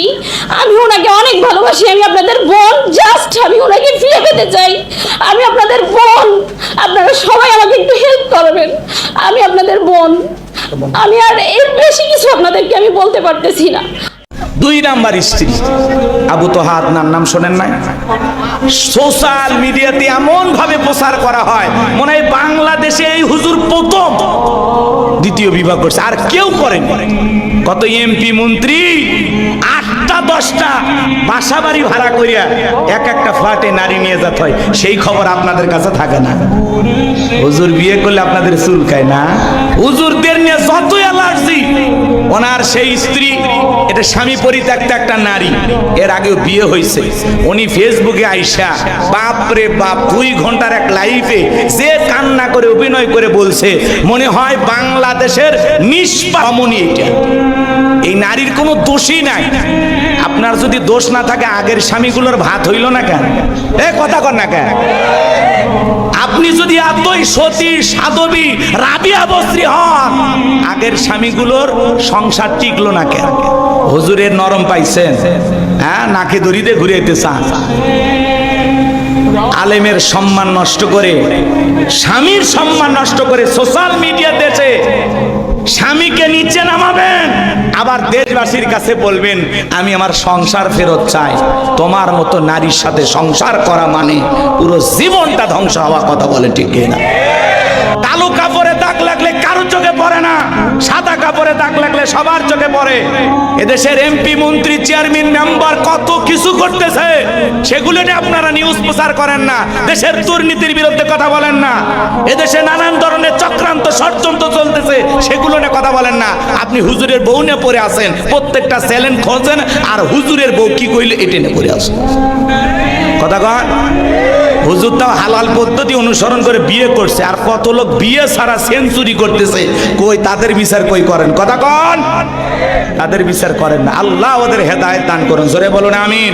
ভালোবাসি, আমি ওনাকে অনেক ভালোবাসি। আমি আপনাদের বোন, জাস্ট আমি ওনাকে ফিরে পেতে চাই। আমি আপনাদের বোন, আপনারা সবাই আমাকে একটু হেল্প করবেন। আমি আপনাদের বোন, আমি আর এর বেশি কিছু আপনাদেরকে আমি বলতে পারতেছি না। 2 নাম্বার স্ত্রী আবু তোহা আদনান, নাম শোনেন নাই? সোশ্যাল মিডিয়াতে এমন ভাবে প্রচার করা হয় মনে হয় বাংলাদেশে এই হুজুর প্রথম দ্বিতীয় বিবাহ করছে, আর কেউ করেন। কত এমপি মন্ত্রী 8টা 10টা বাসা বাড়ি ভাড়া করিয়া এক একটা ফ্ল্যাটে নারী নিয়ে যেতে হয়, সেই খবর আপনাদের কাছে থাকে না। হুজুর বিয়ে করলে আপনাদের চুলকায় না? হুজুরদের নিয়ে যত অ্যালার্জি, ওনার সেই স্ত্রী এটা স্বামী পরিত্যক্ত একটা নারী, এর আগেও বিয়ে হয়েছে। উনি ফেসবুকে আইসা বাপরে বাপ 2 ঘন্টার এক লাইভে যে কান্না করে অভিনয় করে বলছে মনে হয় বাংলাদেশের নিষ্পামনি। এটা এই নারীর কোনো দোষই নাই। আপনার যদি দোষ না থাকে আগের স্বামীগুলোর ভাত হইল না কেন? কথা কর না কেন? আপনি যদি এতই সতী সাধবী রাবিয়া বস্ত্রী হন, আগের স্বামীগুলোর সংসার টিকলো না কেন? হুজুরের নরম পাইছেন, হ্যাঁ, নাকে দড়িতে ঘুরাইতে চান। আলেমের সম্মান নষ্ট করে, স্বামীর সম্মান নষ্ট করে সোশ্যাল মিডিয়া দেশে স্বামীকে নিচে নামাবেন, আবার দেশবাসীর কাছে বলবেন আমি আমার সংসার ফেরত চাই। তোমার মতো নারীর সাথে সংসার করা মানে পুরো জীবনটা ধ্বংস হওয়া। কথা বলে ঠিক না? কালো কাপড়ে দাগ লাগলে কারো চোখে পড়ে না, সাদা কাপড়ে দাগ লাগলে সবার চোখে পড়ে। এদেশের এমপি মন্ত্রী চেয়ারম্যান মেম্বার কত কিছু করতেছে, সেগুলো নিয়ে আপনারা নিউজ প্রচার করেন না। দেশের দুর্নীতির বিরুদ্ধে কথা বলেন না। এদেশে নানান ধরনের চক্রান্ত ষড়যন্ত্র চলতেছে, সেগুলো নিয়ে কথা বলেন না। আপনি হুজুরের বউ নিয়ে পড়ে আছেন, প্রত্যেকটা চ্যালেঞ্জ খোঁজেন, আর হুজুরের বউ কি কইলে এটা নিয়ে পড়ে আছেন। কথা কন? হুজুর তাও হালাল পদ্ধতি অনুসরণ করে বিয়ে করছে, আর কত লোক বিয়ে ছাড়া সেঞ্চুরি করতেছে, কই তাদের বিচার কই করেন? কথা কন? তাদের বিচার করেন না। আল্লাহ ওদের হেদায়েত দান করুন। জোরে বলুন আমিন।